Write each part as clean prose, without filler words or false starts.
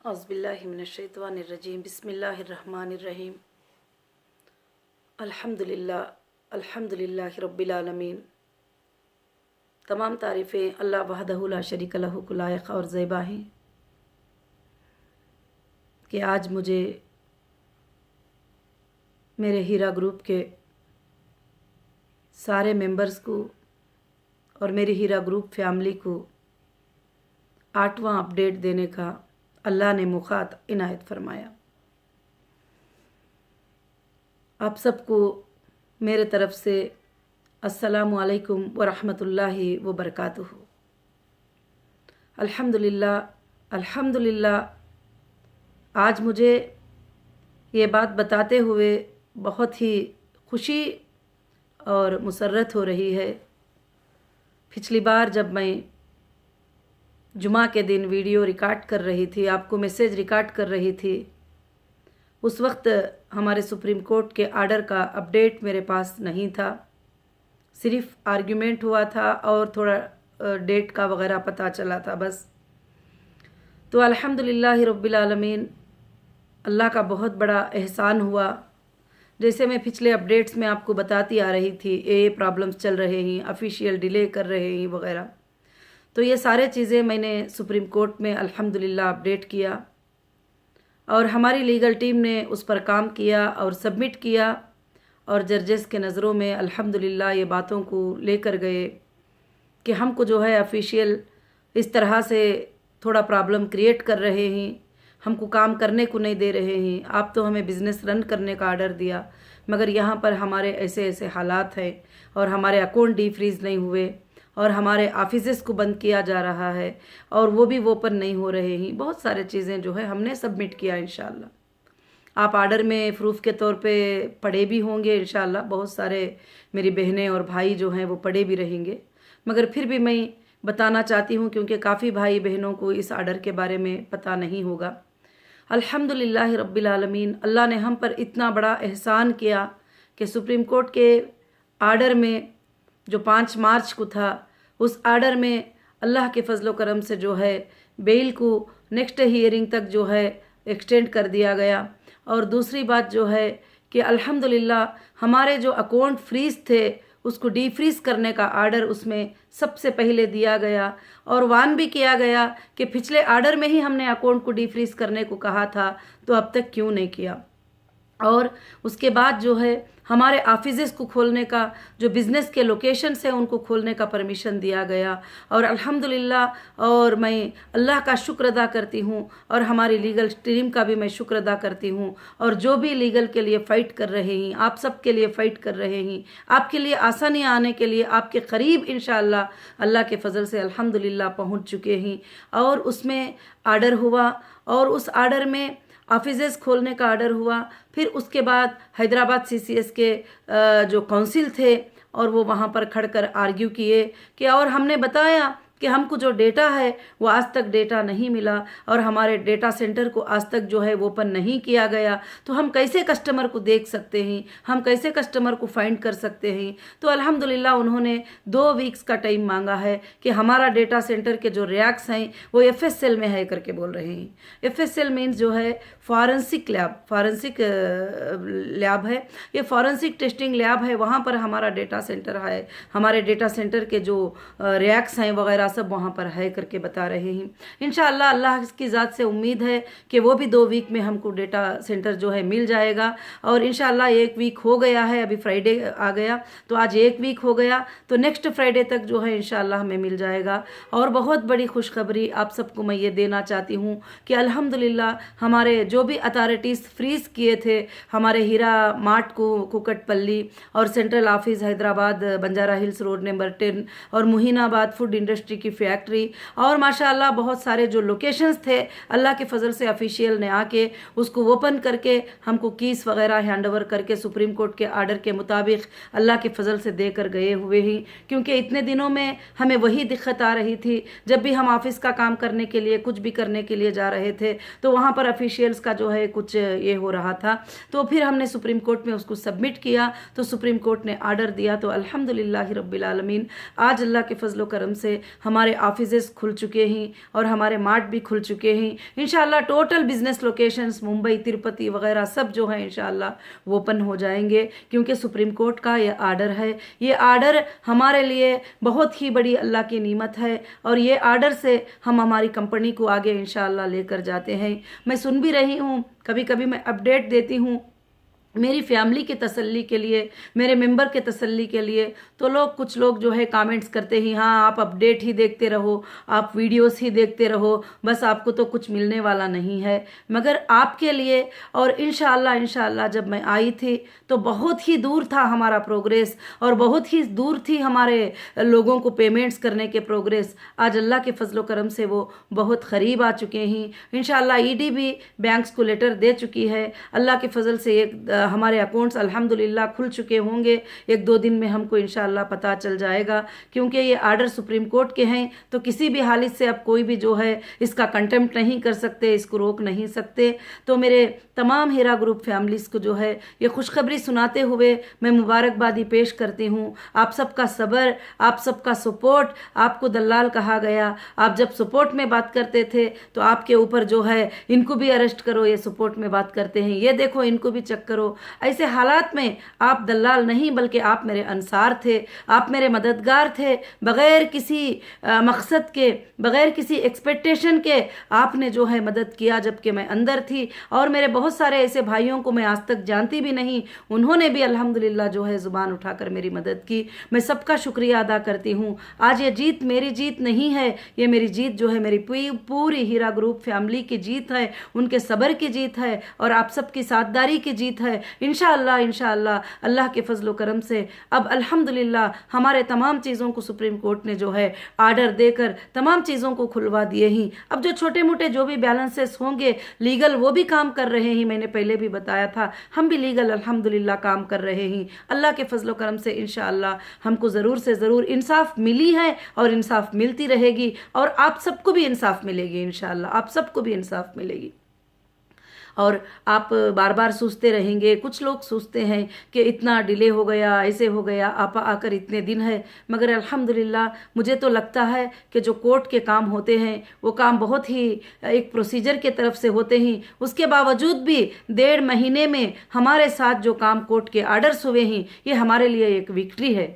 औज़ुबिल्लाहिमिनश्शैतानिर्रजीम बिस्मिल्लाहिर्रहमानिर्रहीम अल्हम्दुलिल्लाहि रब्बिल आलमीन। तमाम तारीफ़ें अल्लाह वहदहु ला शरीक लहू को लायक और ज़ेबा हैं कि आज मुझे मेरे हीरा ग्रुप के सारे मेंबर्स को और मेरी हीरा ग्रुप फैमिली को 8वां अपडेट देने का अल्लाह ने मौका इनायत फरमाया। आप सबको मेरे तरफ से अस्सलामु अलैकुम व रहमतुल्लाहि व बरकातुहू। अल्हम्दुलिल्लाह आज मुझे ये बात बताते हुए बहुत ही खुशी और मुसर्रत हो रही है। पिछली बार जब मैं जुमा के दिन वीडियो रिकॉर्ड कर रही थी, आपको मैसेज रिकॉर्ड कर रही थी, उस वक्त हमारे सुप्रीम कोर्ट के आर्डर का अपडेट मेरे पास नहीं था। सिर्फ आर्ग्यूमेंट हुआ था और थोड़ा डेट का वगैरह पता चला था बस। तो अल्हम्दुलिल्लाहि रब्बिल आलमीन, अल्लाह का बहुत बड़ा एहसान हुआ। जैसे मैं पिछले अपडेट्स में आपको बताती आ रही थी, ये प्रॉब्लम्स चल रहे हैं, ऑफिशियल डिले कर रहे हैं वगैरह, तो ये सारे चीज़ें मैंने सुप्रीम कोर्ट में अल्हम्दुलिल्लाह अपडेट किया और हमारी लीगल टीम ने उस पर काम किया और सबमिट किया और जजेस के नज़रों में अल्हम्दुलिल्लाह ये बातों को लेकर गए कि हमको जो है ऑफिशियल इस तरह से थोड़ा प्रॉब्लम क्रिएट कर रहे हैं, हमको काम करने को नहीं दे रहे हैं। आप तो हमें बिज़नेस रन करने का आर्डर दिया, मगर यहाँ पर हमारे ऐसे ऐसे हालात हैं और हमारे अकाउंट डीफ्रीज़ नहीं हुए और हमारे ऑफिसेस को बंद किया जा रहा है और वो भी ओपन नहीं हो रहे हैं। बहुत सारे चीज़ें जो है हमने सबमिट किया। इंशाल्लाह आप आर्डर में प्रूफ के तौर पे पढ़े भी होंगे। इंशाल्लाह बहुत सारे मेरी बहनें और भाई जो हैं वो पढ़े भी रहेंगे, मगर फिर भी मैं बताना चाहती हूँ क्योंकि काफ़ी भाई बहनों को इस आर्डर के बारे में पता नहीं होगा। अल्हम्दुलिल्लाहि रब्बिल आलमीन, अल्लाह ने हम पर इतना बड़ा एहसान किया कि सुप्रीम कोर्ट के आर्डर में जो 5 मार्च को था, उस आर्डर में अल्लाह के फजलो करम से जो है बेल को नेक्स्ट हियरिंग तक जो है एक्सटेंड कर दिया गया। और दूसरी बात जो है कि अल्हम्दुलिल्लाह हमारे जो अकाउंट फ्रीज थे उसको डीफ्रीज करने का आर्डर उसमें सबसे पहले दिया गया और वार्न भी किया गया कि पिछले आर्डर में ही हमने अकाउंट को डीफ्रीज करने को कहा था, तो अब तक क्यों नहीं किया। और उसके बाद जो है हमारे ऑफिसेस को खोलने का, जो बिज़नेस के लोकेशंस हैं उनको खोलने का परमिशन दिया गया। और अल्हम्दुलिल्लाह, और मैं अल्लाह का शुक्र अदा करती हूँ और हमारी लीगल टीम का भी मैं शुक्र अदा करती हूँ और जो भी लीगल के लिए फ़ाइट कर रहे हैं, आप सब के लिए फ़ाइट कर रहे हैं, आपके लिए आसानी आने के लिए आपके करीब इंशाअल्लाह अल्लाह के फ़ज़ल से अल्हम्दुलिल्लाह पहुँच चुके हैं। और उसमें आर्डर हुआ और उस आर्डर में ऑफिसेस खोलने का आर्डर हुआ। फिर उसके बाद हैदराबाद सीसीएस के जो काउंसिल थे और वो वहाँ पर खड़कर आर्ग्यू किए कि, और हमने बताया कि हमको जो डेटा है वो आज तक डेटा नहीं मिला और हमारे डेटा सेंटर को आज तक जो है वो ओपन नहीं किया गया, तो हम कैसे कस्टमर को देख सकते हैं, हम कैसे कस्टमर को फाइंड कर सकते हैं। तो अल्हम्दुलिल्लाह उन्होंने 2 वीक्स का टाइम मांगा है कि हमारा डेटा सेंटर के जो रैक्स हैं वो एफएसएल में है करके बोल रहे हैं। एफएसएल मीन्स जो है फॉरेंसिक लैब है, ये फॉरेंसिक टेस्टिंग लैब है, वहाँ पर हमारा डेटा सेंटर है। हमारे डेटा सेंटर के जो रैक्स हैं वगैरह सब वहाँ पर है करके बता रहे हैं। इंशाअल्लाह अल्लाह की ज़ात से उम्मीद है कि वो भी 2 वीक में हमको डेटा सेंटर जो है मिल जाएगा। और इंशाअल्लाह 1 वीक हो गया है, अभी फ्राइडे आ गया तो आज 1 वीक हो गया, तो नेक्स्ट फ्राइडे तक जो है इंशाअल्लाह हमें मिल जाएगा। और बहुत बड़ी खुशखबरी आप सबको मैं ये देना चाहती हूँ कि अल्हम्दुलिल्लाह हमारे जो भी अथॉरिटीज़ फ्रीज़ किए थे, हमारे हीरा मार्ट को कुकटपल्ली और central office Hyderabad Banjara hills road number 10 और मुहीनाबाद फूड इंडस्ट्री की फैक्ट्री और माशाअल्लाह बहुत सारे जो लोकेशंस थे, अल्लाह के फजल से ऑफिशियल ने आके उसको ओपन करके हमको कीस वगैरह हैंड ओवर करके सुप्रीम कोर्ट के आर्डर के मुताबिक अल्लाह के फजल से देकर गए हुए ही। क्योंकि इतने दिनों में हमें वही दिक्कत आ रही थी, जब भी हम ऑफिस का काम करने के लिए कुछ भी करने के लिए जा रहे थे तो वहाँ पर ऑफिशियल्स का जो है कुछ ये हो रहा था। तो फिर हमने सुप्रीम कोर्ट में उसको सबमिट किया तो सुप्रीम कोर्ट ने आर्डर दिया। तो अल्हम्दुलिल्लाह रब्बिल आलमीन आज अल्लाह के फजलो करम से हम हमारे ऑफिसेस खुल चुके हैं और हमारे मार्ट भी खुल चुके हैं। इंशाल्लाह total business locations Mumbai, Tirupati वगैरह सब जो है इंशाल्लाह वो ओपन हो जाएंगे, क्योंकि सुप्रीम कोर्ट का ये आर्डर है। ये आर्डर हमारे लिए बहुत ही बड़ी अल्लाह की नीमत है और ये आर्डर से हम हमारी कंपनी को आगे इंशाल्लाह लेकर जाते हैं। मैं सुन भी रही हूँ, कभी कभी मैं अपडेट देती हूँ मेरी फैमिली की तसल्ली के लिए, मेरे मेंबर के तसल्ली के लिए, तो कुछ लोग जो है कमेंट्स करते हैं, हाँ आप अपडेट ही देखते रहो, आप वीडियोस ही देखते रहो, बस आपको तो कुछ मिलने वाला नहीं है। मगर आपके लिए और इंशाअल्लाह जब मैं आई थी तो बहुत ही दूर था हमारा प्रोग्रेस और बहुत ही दूर थी हमारे लोगों को पेमेंट्स करने के प्रोग्रेस। आज अल्लाह के फजलो करम से वो बहुत करीब आ चुके हैं। इंशाअल्लाह ईडी भी बैंक्स को लेटर दे चुकी है। अल्लाह के फजल से एक हमारे अकाउंट्स अल्हम्दुलिल्लाह खुल चुके होंगे। 1-2 दिन में हमको इंशाअल्लाह पता चल जाएगा, क्योंकि ये आर्डर सुप्रीम कोर्ट के हैं तो किसी भी हालत से अब कोई भी जो है इसका कंटेम्प्ट नहीं कर सकते, इसको रोक नहीं सकते। तो मेरे तमाम हीरा ग्रुप फैमिलीज़ को जो है ये खुशखबरी सुनाते हुए मैं मुबारकबादी पेश करती हूँ। आप सबका सब्र, आप सबका सपोर्ट, आपको दलाल कहा गया। आप जब सपोर्ट में बात करते थे तो आपके ऊपर जो है इनको भी अरेस्ट करो, ये सपोर्ट में बात करते हैं, ये देखो इनको भी चेक करो। ऐसे हालात में आप दलाल नहीं बल्कि आप मेरे अंसार थे, आप मेरे मददगार थे। बग़ैर किसी मकसद के, बग़ैर किसी एक्सपेक्टेशन के आपने जो है मदद किया जबकि मैं अंदर थी। और मेरे बहुत सारे ऐसे भाइयों को मैं आज तक जानती भी नहीं, उन्होंने भी अल्हम्दुलिल्लाह जो है ज़ुबान उठाकर मेरी मदद की। मैं सबका शुक्रिया अदा करती हूँ। आज ये जीत मेरी जीत नहीं है, ये मेरी जीत जो है मेरी पूरी हीरा ग्रुप फैमिली की जीत है, उनके सब्र की जीत है और आप सबकी साथदारी की जीत है। इंशाअल्लाह अल्लाह के फजलो करम से अब अल्हम्दुलिल्लाह हमारे तमाम चीज़ों को सुप्रीम कोर्ट ने जो है आर्डर देकर तमाम चीज़ों को खुलवा दिए ही। अब जो छोटे मोटे जो भी बैलेंसेस होंगे लीगल वो भी काम कर रहे हैं। मैंने पहले भी बताया था, हम भी लीगल अल्हम्दुलिल्लाह काम कर रहे हैं। अल्लाह के फजलो करम से इंशाअल्लाह हमको ज़रूर से ज़रूर इंसाफ मिली है और इंसाफ मिलती रहेगी और आप सबको भी इंसाफ मिलेगी। इंशाअल्लाह आप सबको भी इंसाफ मिलेगी। और आप बार बार सोचते रहेंगे, कुछ लोग सोचते हैं कि इतना डिले हो गया, ऐसे हो गया, आप आकर इतने दिन है। मगर अल्हम्दुलिल्लाह मुझे तो लगता है कि जो कोर्ट के काम होते हैं वो काम बहुत ही एक प्रोसीजर के तरफ से होते हैं। उसके बावजूद भी 1.5 महीने में हमारे साथ जो काम कोर्ट के आर्डर्स हुए हैं ये हमारे लिए एक विक्ट्री है,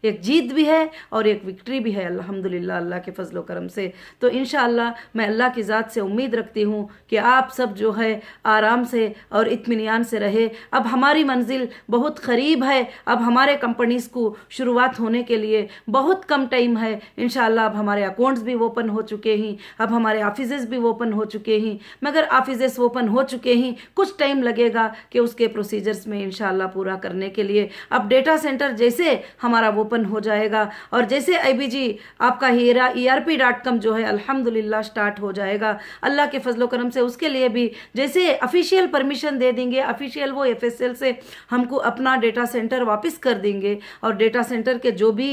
एक जीत भी है और एक विक्ट्री भी है अल्हम्दुलिल्लाह अल्लाह के फजलो करम से। तो इंशाअल्लाह मैं अल्लाह की ज़ात से उम्मीद रखती हूँ कि आप सब जो है आराम से और इत्मीनान से रहे। अब हमारी मंजिल बहुत करीब है, अब हमारे कंपनीज़ को शुरुआत होने के लिए बहुत कम टाइम है। इंशाअल्लाह अब हमारे अकाउंट्स भी ओपन हो चुके हैं, अब हमारे ऑफिसेस भी ओपन हो चुके हैं। मगर ऑफिसेस ओपन हो चुके हैं, कुछ टाइम लगेगा कि उसके प्रोसीजर्स में इंशाअल्लाह पूरा करने के लिए। अब डेटा सेंटर जैसे हमारा ओपन हो जाएगा और जैसे IBG आपका हीरा ERP.com जो है अल्हम्दुलिल्लाह स्टार्ट हो जाएगा अल्लाह के फजलो करम से, उसके लिए भी जैसे ऑफिशियल परमिशन दे देंगे, ऑफिशियल वो FSL से हमको अपना डेटा सेंटर वापस कर देंगे और डेटा सेंटर के जो भी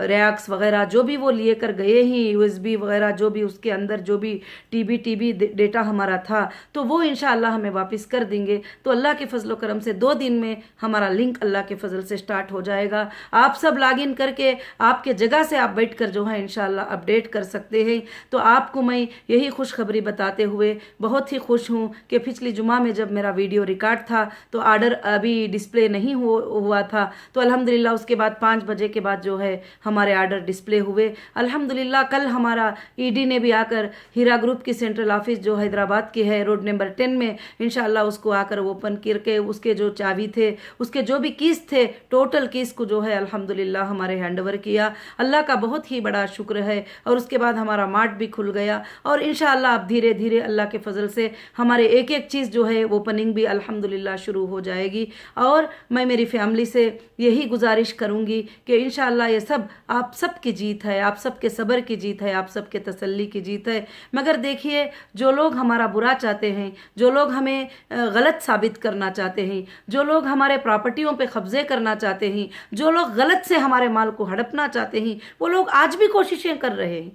रैक्स वगैरह जो भी वो लिए कर गए हैं, USB वगैरह जो भी उसके अंदर जो भी TB डेटा हमारा था तो वो इंशाअल्लाह हमें वापस कर देंगे। तो अल्लाह के फजलो करम से 2 दिन में हमारा लिंक अल्लाह के फजल से स्टार्ट हो जाएगा। आप सब लॉगिन करके आपके जगह से आप बैठकर जो है इंशाल्लाह अपडेट कर सकते हैं। तो आपको मैं यही खुशखबरी बताते हुए बहुत ही खुश हूँ कि पिछली जुमा में जब मेरा वीडियो रिकॉर्ड था तो आर्डर अभी डिस्प्ले नहीं हुआ था, तो अल्हम्दुलिल्लाह उसके बाद 5 बजे के बाद जो है हमारे आर्डर डिस्प्ले हुए। अल्हम्दुलिल्लाह कल हमारा ED ने भी आकर हीरा ग्रुप की सेंट्रल ऑफिस जो हैदराबाद की है रोड नंबर 10 में इंशाल्लाह उसको आकर ओपन करके उसके जो चाबी थे, उसके जो भी कीज थे, टोटल कीज को जो है अल्हम्दुलिल्लाह हमारे हैंडओवर किया। अल्लाह का बहुत ही बड़ा शुक्र है। और उसके बाद हमारा मार्ट भी खुल गया और इंशाअल्लाह अब धीरे धीरे अल्लाह के फजल से हमारे एक एक चीज़ जो है ओपनिंग भी अल्हम्दुलिल्लाह शुरू हो जाएगी। और मैं मेरी फैमिली से यही गुजारिश करूँगी कि इंशाअल्लाह ये सब आप सब की जीत है, आप सब के सब्र की जीत है, आप सब के तसल्ली की जीत है। मगर देखिए जो लोग हमारा बुरा चाहते हैं, जो लोग हमें गलत साबित करना चाहते हैं, जो लोग हमारे प्रॉपर्टियों पे कब्जे करना चाहते हैं, जो लोग गलत से हमारे माल को हड़पना चाहते हैं, वो लोग आज भी कोशिशें कर रहे हैं,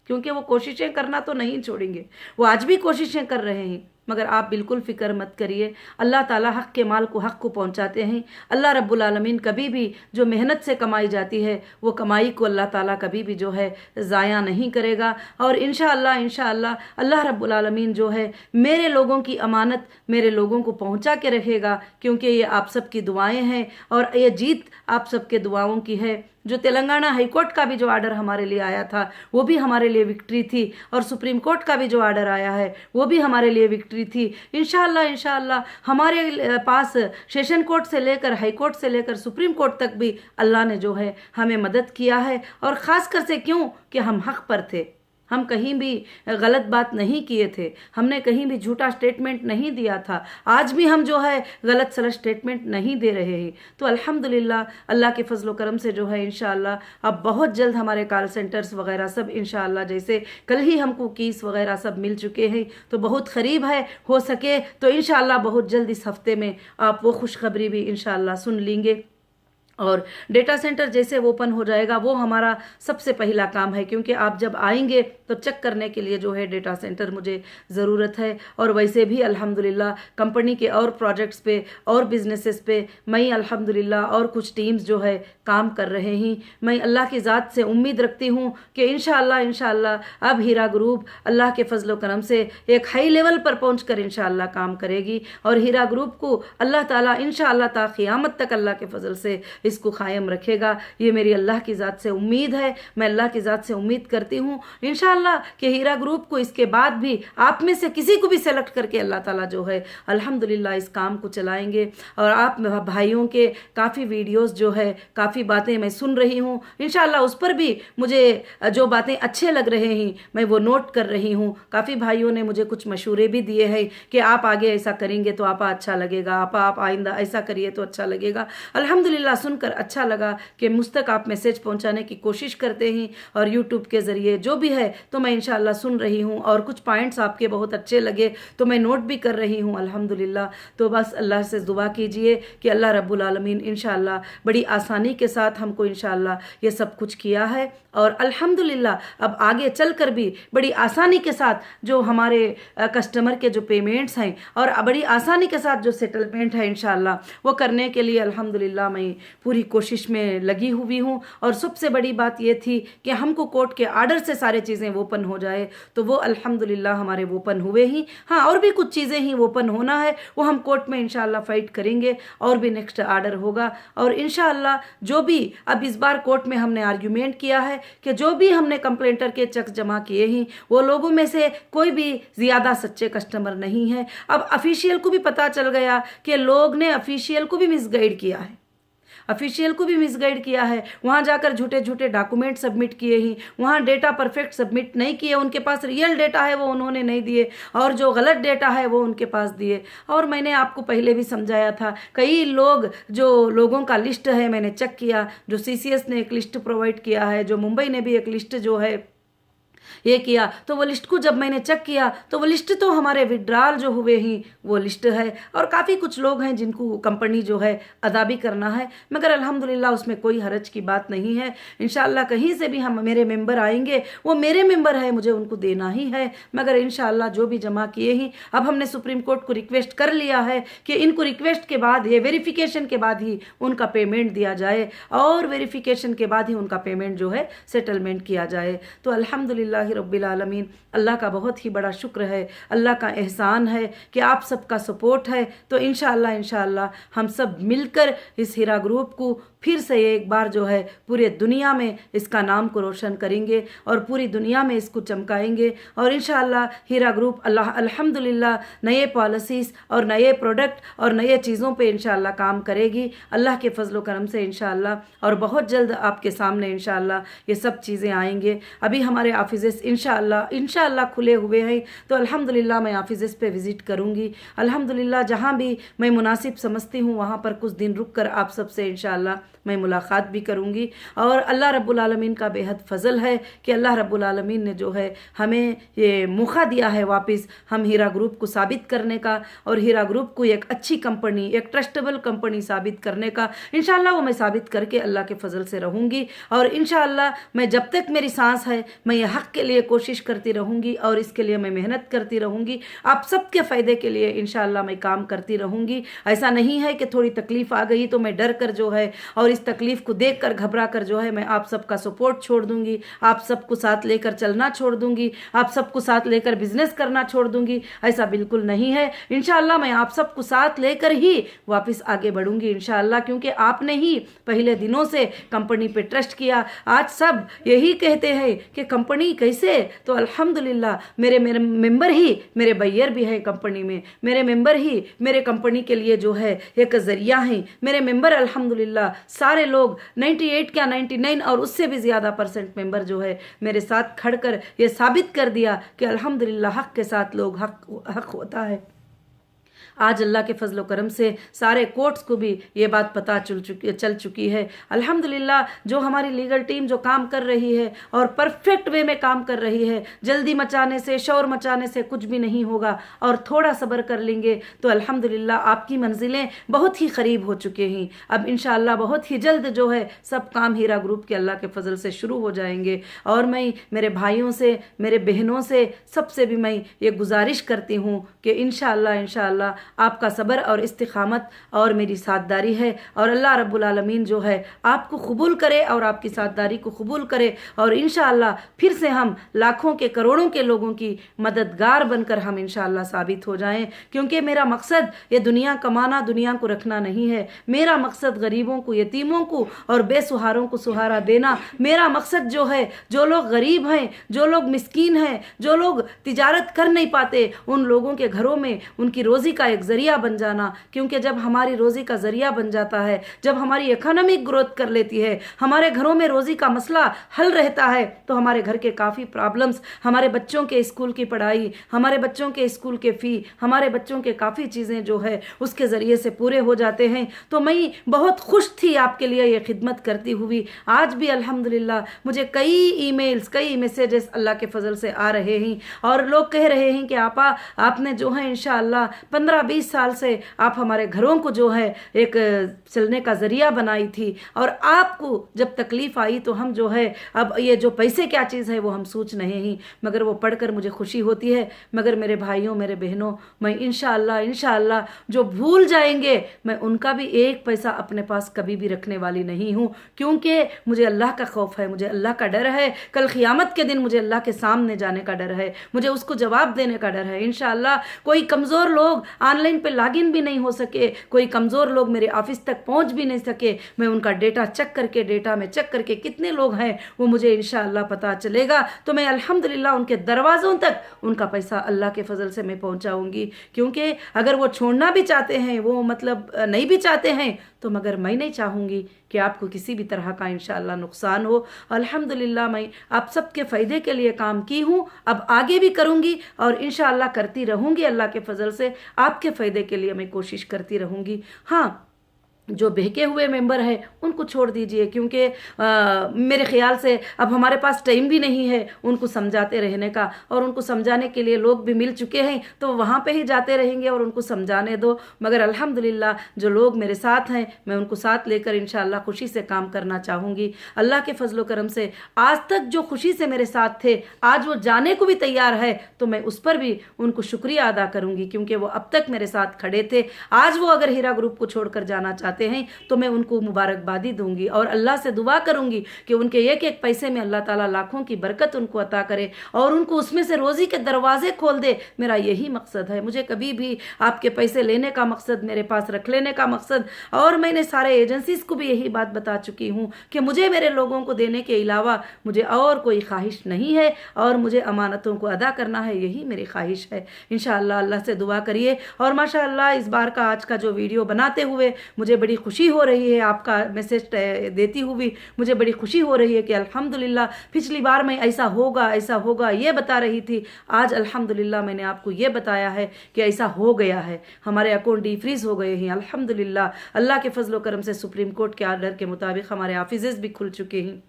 क्योंकि वो कोशिशें करना तो नहीं छोड़ेंगे, वो आज भी कोशिशें कर रहे हैं। मगर आप बिल्कुल फ़िक्र मत करिए, अल्लाह ताला हक़ के माल को हक़ को पहुंचाते हैं। अल्लाह रब्बुल आलमीन कभी भी जो मेहनत से कमाई जाती है वो कमाई को अल्लाह ताला कभी भी जो है ज़ाया नहीं करेगा। और इंशाअल्लाह अल्लाह रब्बुल आलमीन जो है मेरे लोगों की अमानत मेरे लोगों को पहुंचा के रखेगा, क्योंकि ये आप सबकी दुआएं हैं और ये जीत आप सबके दुआओं की है। जो तेलंगाना हाई कोर्ट का भी जो आर्डर हमारे लिए आया था वो भी हमारे लिए विक्ट्री थी, और सुप्रीम कोर्ट का भी जो आर्डर आया है वो भी हमारे लिए विक्ट्री थी। इंशाअल्लाह हमारे पास सेशन कोर्ट से लेकर हाई कोर्ट से लेकर सुप्रीम कोर्ट तक भी अल्लाह ने जो है हमें मदद किया है। और ख़ासकर से क्यों कि हम हक़ पर थे, हम कहीं भी गलत बात नहीं किए थे, हमने कहीं भी झूठा स्टेटमेंट नहीं दिया था, आज भी हम जो है गलत सलत स्टेटमेंट नहीं दे रहे हैं। तो अल्हम्दुलिल्लाह अल्लाह के फजल करम से जो है इंशाअल्लाह अब बहुत जल्द हमारे कॉल सेंटर्स वगैरह सब इंशाअल्लाह, जैसे कल ही हमको कीस वगैरह सब मिल चुके हैं, तो बहुत करीब है, हो सके तो इंशाअल्लाह बहुत जल्द इस हफ्ते में आप वो खुशखबरी भी इंशाअल्लाह सुन लेंगे। और डेटा सेंटर जैसे ओपन हो जाएगा वो हमारा सबसे पहला काम है, क्योंकि आप जब आएंगे तो चेक करने के लिए जो है डेटा सेंटर मुझे ज़रूरत है। और वैसे भी अल्हम्दुलिल्लाह कंपनी के और प्रोजेक्ट्स पे और बिजनेसेस पे मैं अल्हम्दुलिल्लाह और कुछ टीम्स जो है काम कर रहे हैं। मैं अल्लाह की ज़ात से उम्मीद रखती हूँ कि इंशाअल्लाह अब हीरा ग्रुप अल्लाह के फजल करम से एक हाई लेवल पर पहुँच कर इंशाअल्लाह काम करेगी, और हीरा ग्रुप को अल्लाह ताला इंशाअल्लाह ता क़यामत तक अल्लाह के फजल से इसको कायम रखेगा। ये मेरी अल्लाह की ज़ात से उम्मीद है, मैं अल्लाह की ज़ात से उम्मीद करती हूँ इंशाअल्लाह कि हीरा ग्रुप को इसके बाद भी आप में से किसी को भी सेलेक्ट करके अल्लाह ताला जो है अल्हम्दुलिल्लाह इस काम को चलाएंगे। और आप भाइयों के काफ़ी वीडियोस जो है काफ़ी बातें मैं सुन रही हूँ, इंशाअल्लाह उस पर भी मुझे जो बातें अच्छे लग रहे हैं मैं वो नोट कर रही हूँ। काफ़ी भाइयों ने मुझे कुछ मशवरे भी दिए हैं कि आप आगे ऐसा करेंगे तो आपा अच्छा लगेगा, आप आइंदा ऐसा करिए तो अच्छा लगेगा। अल्हम्दुलिल्लाह सुनकर अच्छा लगा कि मुझ तक आप मैसेज पहुंचाने की कोशिश करते हैं, और यूट्यूब के ज़रिए जो भी है तो मैं इंशाअल्लाह सुन रही हूँ, और कुछ पॉइंट्स आपके बहुत अच्छे लगे तो मैं नोट भी कर रही हूँ अल्हम्दुलिल्लाह। तो बस अल्लाह से दुआ कीजिए कि अल्लाह रब्बुल आलमीन इंशाअल्लाह बड़ी आसानी के साथ हमको इंशाअल्लाह ये सब कुछ किया है, और अल्हम्दुलिल्लाह अब आगे चलकर भी बड़ी आसानी के साथ जो हमारे कस्टमर के जो पेमेंट्स हैं और बड़ी आसानी के साथ जो सेटलमेंट है इंशाअल्लाह वो करने के लिए अल्हम्दुलिल्लाह मैं पूरी कोशिश में लगी हुई हूँ। और सबसे बड़ी बात ये थी कि हमको कोर्ट के आर्डर से सारी चीज़ें ओपन हो जाए, तो वो अल्हम्दुलिल्लाह हमारे ओपन हुए ही। हाँ, और भी कुछ चीज़ें ही ओपन होना है, वो हम कोर्ट में इंशाअल्लाह फाइट करेंगे, और भी नेक्स्ट आर्डर होगा। और इंशाअल्लाह जो भी अब इस बार कोर्ट में हमने आर्ग्यूमेंट किया है कि जो भी हमने कंप्लेंटर के चेक जमा किए हैं वो लोगों में से कोई भी ज़्यादा सच्चे कस्टमर नहीं है। अब ऑफिशियल को भी पता चल गया कि लोग ने ऑफिशियल को भी मिसगाइड किया है, वहाँ जाकर झूठे झूठे डॉक्यूमेंट सबमिट किए ही, वहाँ डेटा परफेक्ट सबमिट नहीं किए, उनके पास रियल डेटा है वो उन्होंने नहीं दिए, और जो गलत डेटा है वो उनके पास दिए। और मैंने आपको पहले भी समझाया था, कई लोग जो लोगों का लिस्ट है मैंने चेक किया, जो CCS ने एक लिस्ट प्रोवाइड किया है, जो मुंबई ने भी एक लिस्ट जो है ये किया, तो वो लिस्ट को जब मैंने चेक किया तो वो लिस्ट तो हमारे विड्रॉल जो हुए ही वो लिस्ट है, और काफ़ी कुछ लोग हैं जिनको कंपनी जो है अदा भी करना है, मगर अल्हम्दुलिल्लाह उसमें कोई हरज की बात नहीं है। इंशाअल्लाह कहीं से भी हम मेरे मेंबर आएंगे वो मेरे मेंबर है, मुझे उनको देना ही है, मगर इंशाअल्लाह जो भी जमा किए ही अब हमने सुप्रीम कोर्ट को रिक्वेस्ट कर लिया है कि इनको रिक्वेस्ट के बाद ये वेरिफिकेशन के बाद ही उनका पेमेंट दिया जाए, और वेरिफिकेशन के बाद ही उनका पेमेंट जो है सेटलमेंट किया जाए। तो अल्हम्दुलिल्लाह रब्बिल आलमीन, अल्लाह का बहुत ही बड़ा शुक्र है, अल्लाह का एहसान है कि आप सबका सपोर्ट है। तो इंशाअल्लाह हम सब मिलकर इस हीरा ग्रुप को फिर से एक बार जो है पूरे दुनिया में इसका नाम को रोशन करेंगे, और पूरी दुनिया में इसको चमकाएंगे। और इंशाअल्लाह हीरा ग्रुप अल्हम्दुलिल्लाह नए पॉलिसीज़ और नए प्रोडक्ट और नए चीज़ों पे इंशाअल्लाह काम करेगी अल्लाह के फजल करम से इंशाअल्लाह, और बहुत जल्द आपके सामने इंशाअल्लाह ये सब चीज़ें आएंगे। अभी हमारे ऑफिसेस इंशाअल्लाह खुले हुए हैं, तो अल्हम्दुलिल्लाह मैं ऑफिसेस पे विज़िट करूँगी। अल्हम्दुलिल्लाह जहाँ भी मैं मुनासिब समझती हूँ वहाँ पर कुछ दिन रुक कर आप सबसे इंशाअल्लाह मैं मुलाकात भी करूँगी। और अल्लाह रब्बुल आलमीन का बेहद फ़ज़ल है कि अल्लाह रब्बुल आलमीन ने जो है हमें ये मौका दिया है वापस हम हीरा ग्रुप को साबित करने का, और हीरा ग्रुप को एक अच्छी कंपनी, एक ट्रस्टेबल कंपनी साबित करने का। इंशाअल्लाह वो मैं साबित करके अल्लाह के फ़ज़ल से रहूँगी, और इंशाअल्लाह मैं जब तक मेरी सांस है मैं ये हक़ के लिए कोशिश करती रहूँगी, और इसके लिए मैं मेहनत करती रहूँगी। आप सबके फ़ायदे के लिए इंशाअल्लाह मैं काम करती रहूँगी। ऐसा नहीं है कि थोड़ी तकलीफ़ आ गई तो मैं डर कर जो है और इस तकलीफ़ को देख कर घबरा कर जो है मैं आप सबका सपोर्ट छोड़ दूँगी, आप सबको साथ लेकर चलना छोड़ दूँगी, आप सबको साथ लेकर बिजनेस करना छोड़ दूँगी। ऐसा बिल्कुल नहीं है। इंशाअल्लाह मैं आप सबको साथ लेकर ही वापस आगे बढ़ूँगी इंशाअल्लाह, क्योंकि आपने ही पहले दिनों से कंपनी पे ट्रस्ट किया। आज सब यही कहते हैं कि कंपनी कैसे, तो अल्हम्दुलिल्लाह मेरे मेंबर ही मेरे बैयर भी हैं कंपनी में, मेरे मेंबर ही मेरे कंपनी के लिए जो है एक ज़रिया हैं। मेरे मेंबर अल्हम्दुलिल्लाह सारे लोग 98 क्या 99 और उससे भी ज़्यादा % मेंबर जो है मेरे साथ खड़कर ये साबित कर दिया कि अल्हम्दुलिल्लाह हक़ के साथ लोग हक़ होता है। आज अल्लाह के फजल करम से सारे कोर्ट्स को भी ये बात पता चल चुकी है। अल्हम्दुलिल्लाह जो हमारी लीगल टीम जो काम कर रही है और परफेक्ट वे में काम कर रही है, जल्दी मचाने से, शोर मचाने से कुछ भी नहीं होगा, और थोड़ा सब्र कर लेंगे तो अल्हम्दुलिल्लाह आपकी मंजिलें बहुत ही करीब हो चुके हैं। अब इंशाअल्लाह बहुत ही जल्द जो है सब काम हीरा ग्रुप के अल्लाह के फजल से शुरू हो जाएंगे। और मैं मेरे भाइयों से, मेरे बहनों से, सबसे भी मैं ये गुजारिश करती हूँ कि इंशाअल्लाह आपका सब्र और इस्तिकामत और मेरी साथदारी है, और अल्लाह रब्बुल आलमीन जो है आपको कबूल करे और आपकी साथदारी को कबूल करे, और इंशाअल्लाह फिर से हम लाखों के करोड़ों के लोगों की मददगार बनकर हम इंशाअल्लाह साबित हो जाएं। क्योंकि मेरा मकसद ये दुनिया कमाना, दुनिया को रखना नहीं है। मेरा मकसद गरीबों को, यतीमों को और बेसहारों को सहारा देना। मेरा मकसद जो है, जो लोग गरीब हैं, जो लोग मिस्कीन हैं, जो लोग तिजारत कर नहीं पाते, उन लोगों के घरों में उनकी रोज़ी का एक ज़रिया बन जाना। क्योंकि जब हमारी रोज़ी का ज़रिया बन जाता है, जब हमारी इकोनॉमिक ग्रोथ कर लेती है, हमारे घरों में रोज़ी का मसला हल रहता है, तो हमारे घर के काफ़ी प्रॉब्लम्स, हमारे बच्चों के स्कूल की पढ़ाई, हमारे बच्चों के स्कूल के फ़ी, हमारे बच्चों के काफ़ी चीज़ें जो है उसके ज़रिए से पूरे हो जाते हैं। तो मैं बहुत खुश थी आपके लिए ये खिदमत करती हुई। आज भी अल्हम्दुलिल्लाह मुझे कई ईमेल्स, कई मैसेजेस अल्लाह के फजल से आ रहे हैं, और लोग कह रहे हैं कि आपा आपने जो है इंशाअल्लाह 15-20 साल से आप हमारे घरों को जो है एक चलने का ज़रिया बनाई थी, और आपको जब तकलीफ़ आई तो हम जो है अब ये जो पैसे क्या चीज़ है वो हम सोच नहीं ही, मगर वो पढ़कर मुझे खुशी होती है। मगर मेरे भाइयों, मेरे बहनों, मैं इंशाअल्लाह जो भूल जाएंगे मैं उनका भी एक पैसा अपने पास कभी भी रखने वाली नहीं हूँ, क्योंकि मुझे अल्लाह का खौफ है, मुझे अल्लाह का डर है। कल क़ियामत के दिन मुझे अल्लाह के सामने जाने का डर है, मुझे उसको जवाब देने का डर है। इंशाअल्लाह कोई कमज़ोर लोग ऑनलाइन पे लॉगिन भी नहीं हो सके, कोई कमज़ोर लोग मेरे ऑफिस तक पहुंच भी नहीं सके, मैं उनका डेटा चेक करके कितने लोग हैं वो मुझे इंशाअल्लाह पता चलेगा, तो मैं अल्हम्दुलिल्लाह उनके दरवाज़ों तक उनका पैसा अल्लाह के फजल से मैं पहुंचाऊंगी। क्योंकि अगर वो छोड़ना भी चाहते हैं, वो मतलब नहीं भी चाहते हैं, तो मगर मैं नहीं चाहूँगी कि आपको किसी भी तरह का इंशाअल्लाह नुकसान हो। अल्हम्दुलिल्लाह मैं आप सबके फ़ायदे के लिए काम की हूँ, अब आगे भी करूँगी और इंशाअल्लाह करती रहूँगी। अल्लाह के फजल से आपके फ़ायदे के लिए मैं कोशिश करती रहूँगी। हाँ, जो बहके हुए मेंबर हैं उनको छोड़ दीजिए, क्योंकि मेरे ख्याल से अब हमारे पास टाइम भी नहीं है उनको समझाते रहने का, और उनको समझाने के लिए लोग भी मिल चुके हैं, तो वहाँ पे ही जाते रहेंगे और उनको समझाने दो। मगर अल्हम्दुलिल्लाह जो लोग मेरे साथ हैं मैं उनको साथ लेकर इंशाअल्लाह खुशी से काम करना चाहूँगी। अल्लाह के फजलो करम से आज तक जो खुशी से मेरे साथ थे, आज वो जाने को भी तैयार है, तो मैं उस पर भी उनको शुक्रिया अदा करूँगी, क्योंकि वो अब तक मेरे साथ खड़े थे। आज वो अगर हीरा ग्रुप को छोड़कर जाना चाहते हैं तो मैं उनको मुबारकबादी दूंगी, और अल्लाह से दुआ करूंगी कि उनके एक एक पैसे में अल्लाह ताला लाखों की बरकत उनको अता करे और उनको उसमें से रोज़ी के दरवाजे खोल दे। मेरा यही मकसद है। मुझे कभी भी आपके पैसे लेने का मकसद, मेरे पास रख लेने का मकसद, और मैंने सारे एजेंसीज को भी यही बात बता चुकी हूँ कि मुझे मेरे लोगों को देने के अलावा मुझे और कोई ख्वाहिश नहीं है, और मुझे अमानतों को अदा करना है, यही मेरी ख्वाहिश है। इंशाअल्लाह अल्लाह से दुआ करिए। और माशाअल्लाह इस बार का आज का जो वीडियो बनाते हुए मुझे बड़ी खुशी हो रही है, आपका मैसेज देती हुई मुझे बड़ी खुशी हो रही है कि अल्हम्दुलिल्लाह पिछली बार मैं ऐसा होगा ये बता रही थी, आज अल्हम्दुलिल्लाह मैंने आपको ये बताया है कि ऐसा हो गया है, हमारे अकाउंट डीफ्रीज हो गए हैं अल्हम्दुलिल्लाह। अल्लाह के फजल करम से सुप्रीम कोर्ट के आर्डर के मुताबिक हमारे ऑफिसेज भी खुल चुके हैं।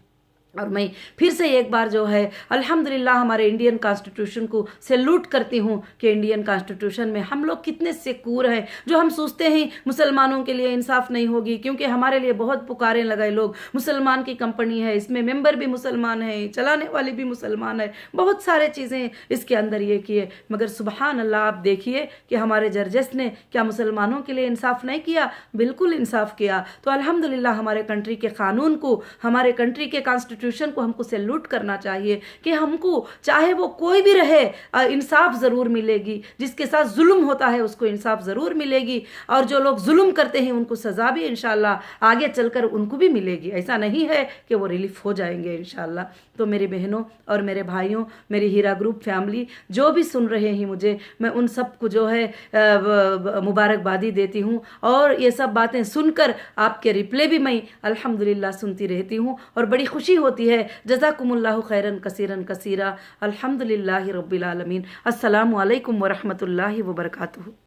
और मैं फिर से एक बार जो है अल्हम्दुलिल्लाह हमारे इंडियन कॉन्स्टिट्यूशन को सैल्यूट करती हूँ कि इंडियन कॉन्स्टिट्यूशन में हम लोग कितने सिक्योर हैं। जो हम सोचते हैं मुसलमानों के लिए इंसाफ नहीं होगी, क्योंकि हमारे लिए बहुत पुकारें लगाए लोग, मुसलमान की कंपनी है, इसमें मेंबर भी मुसलमान है, चलाने वाले भी मुसलमान है, बहुत सारे चीज़ें इसके अंदर ये किए, मगर सुबहान अल्लाह आप देखिए कि हमारे जर्जेस ने क्या मुसलमानों के लिए इंसाफ नहीं किया? बिल्कुल इंसाफ किया। तो अल्हम्दुलिल्लाह हमारे कंट्री के कानून को, हमारे कंट्री के कॉन्स्टिट्यूशन को हमको सैल्यूट करना चाहिए कि हमको चाहे वो कोई भी रहे इंसाफ ज़रूर मिलेगी, जिसके साथ जुल्म होता है उसको इंसाफ ज़रूर मिलेगी, और जो लोग जुल्म करते हैं उनको सज़ा भी इंशाल्लाह आगे चलकर उनको भी मिलेगी। ऐसा नहीं है कि वो रिलीफ हो जाएंगे इंशाल्लाह। तो मेरी बहनों और मेरे भाइयों, मेरी हीरा ग्रुप फैमिली जो भी सुन रहे हैं मुझे, मैं उन सब को जो है मुबारकबादी देती हूँ, और ये सब बातें सुनकर आपके रिप्ले भी मैं अल्हम्दुलिल्लाह सुनती रहती हूँ और बड़ी खुशी होती है। जज़ाकुमुल्लाहु खैरन कसीरन कसीरा। अल्हम्दुलिल्लाहि रब्बिल आलमीन। अस्सलामु अलैकुम व रहमतुल्लाहि व बरकातुहू।